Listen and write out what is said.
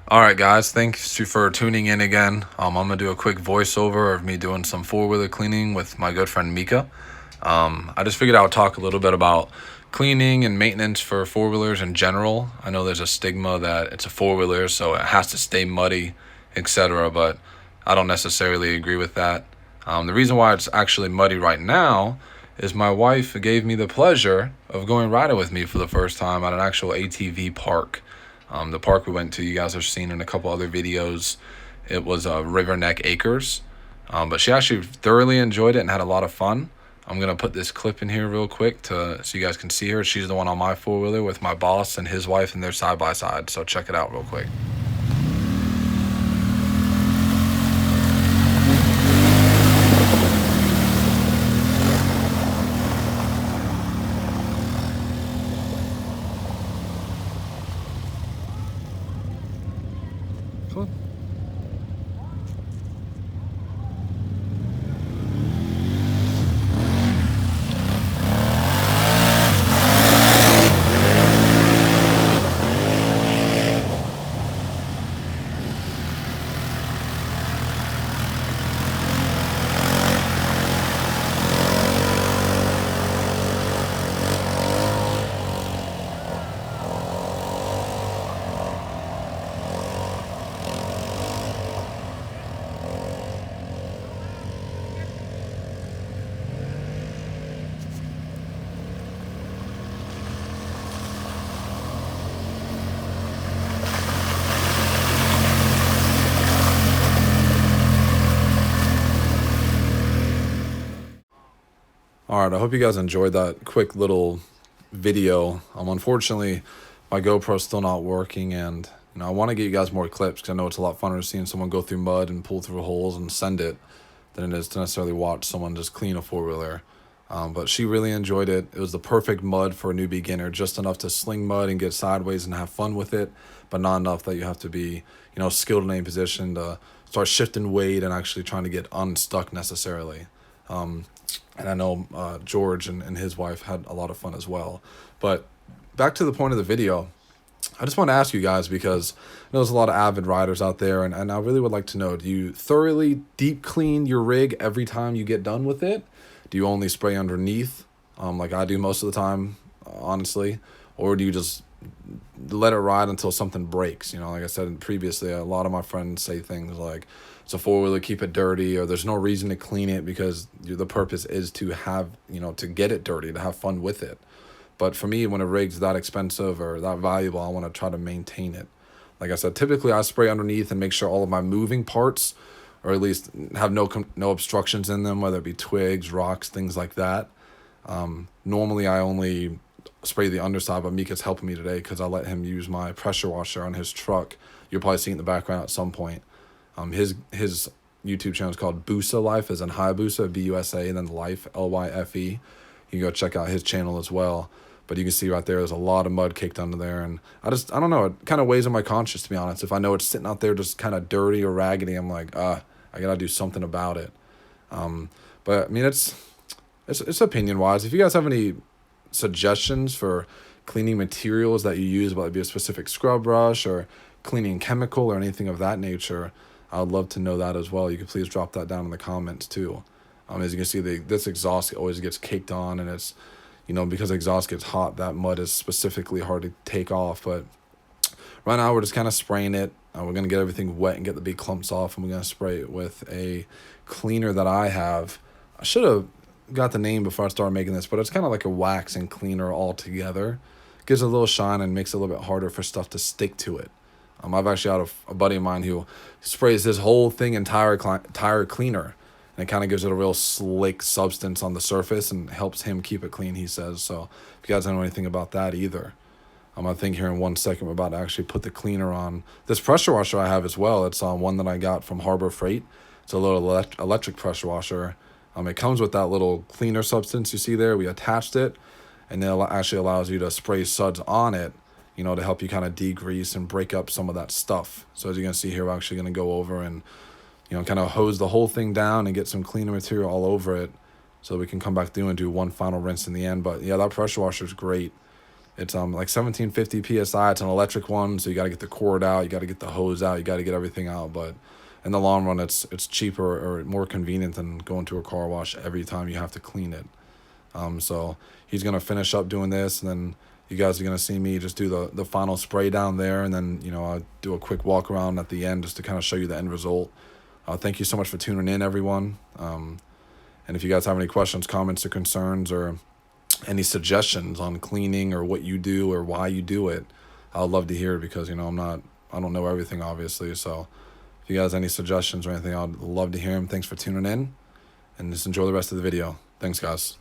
All right, guys, thanks for tuning in again. I'm gonna do a quick voiceover of me doing some four-wheeler cleaning with my good friend Mika. I just figured I would talk a little bit about cleaning and maintenance for four-wheelers in general. I know there's a stigma that it's a four-wheeler, so it has to stay muddy, etc., but I don't necessarily agree with that. The reason why it's actually muddy right now is my wife gave me the pleasure of going riding with me for the first time at an actual ATV park. The park we went to, you guys have seen in a couple other videos. It was River Neck Acres, but she actually thoroughly enjoyed it and had a lot of fun. I'm gonna put this clip in here real quick so you guys can see her. She's the one on my four wheeler with my boss and his wife, and they're side by side. So check it out real quick. Cool. All right, I hope you guys enjoyed that quick little video. Unfortunately, my GoPro's still not working, and I want to get you guys more clips because I know it's a lot funner seeing someone go through mud and pull through holes and send it than it is to necessarily watch someone just clean a four-wheeler. But she really enjoyed it. It was the perfect mud for a new beginner, just enough to sling mud and get sideways and have fun with it, but not enough that you have to be, skilled in any position to start shifting weight and actually trying to get unstuck necessarily. And I know George and his wife had a lot of fun as well. But back to the point of the video, I just want to ask you guys because I know there's a lot of avid riders out there, and I really would like to know, do you thoroughly deep clean your rig every time you get done with it? Do you only spray underneath, like I do most of the time, honestly? Or do you just let it ride until something breaks? Like I said previously, a lot of my friends say things like, it's a four-wheeler, keep it dirty, or there's no reason to clean it because the purpose is to have, to get it dirty, to have fun with it. But for me, when a rig's that expensive or that valuable, I want to try to maintain it. Like I said, typically I spray underneath and make sure all of my moving parts, or at least have no obstructions in them, whether it be twigs, rocks, things like that. Normally I only spray the underside, but Mika's helping me today because I let him use my pressure washer on his truck. You'll probably see it in the background at some point. His YouTube channel is called Busa Life, as in Hayabusa, Busa, and then Life, Lyfe. You can go check out his channel as well. But you can see right there's a lot of mud caked under there, and I don't know, it kind of weighs on my conscience, to be honest. If I know it's sitting out there just kind of dirty or raggedy, I'm like, I gotta do something about it. But I mean, it's opinion wise. If you guys have any suggestions for cleaning materials that you use, whether it be a specific scrub brush or cleaning chemical or anything of that nature, I'd love to know that as well. You can please drop that down in the comments too. As you can see, this exhaust always gets caked on, and it's, because exhaust gets hot, that mud is specifically hard to take off. But right now we're just kind of spraying it. We're going to get everything wet and get the big clumps off, and we're going to spray it with a cleaner that I have. I should have got the name before I started making this, but it's kind of like a wax and cleaner all together. Gives it a little shine and makes it a little bit harder for stuff to stick to it. I've actually had a buddy of mine who sprays this whole thing in tire cleaner, and it kind of gives it a real slick substance on the surface and helps him keep it clean, he says. So if you guys don't know anything about that either, I think here in 1 second we're about to actually put the cleaner on this pressure washer I have as well. It's one that I got from Harbor Freight. It's a little electric pressure washer. It comes with that little cleaner substance you see there. We attached it, and it actually allows you to spray suds on it, to help you kind of degrease and break up some of that stuff. So as you can see here, we're actually going to go over and, kind of hose the whole thing down and get some cleaner material all over it so we can come back through and do one final rinse in the end. But yeah, that pressure washer is great. It's like 1750 psi. It's an electric one, so you got to get the cord out, you got to get the hose out, you got to get everything out. But in the long run, it's cheaper or more convenient than going to a car wash every time you have to clean it. So he's gonna finish up doing this, and then you guys are gonna see me just do the final spray down there, and then I'll do a quick walk around at the end just to kind of show you the end result. Thank you so much for tuning in, everyone. And if you guys have any questions, comments, or concerns, or any suggestions on cleaning or what you do or why you do it, I'd love to hear it, because I don't know everything, obviously. So if you guys have any suggestions or anything, I'd love to hear them. Thanks for tuning in, and just enjoy the rest of the video. Thanks, guys.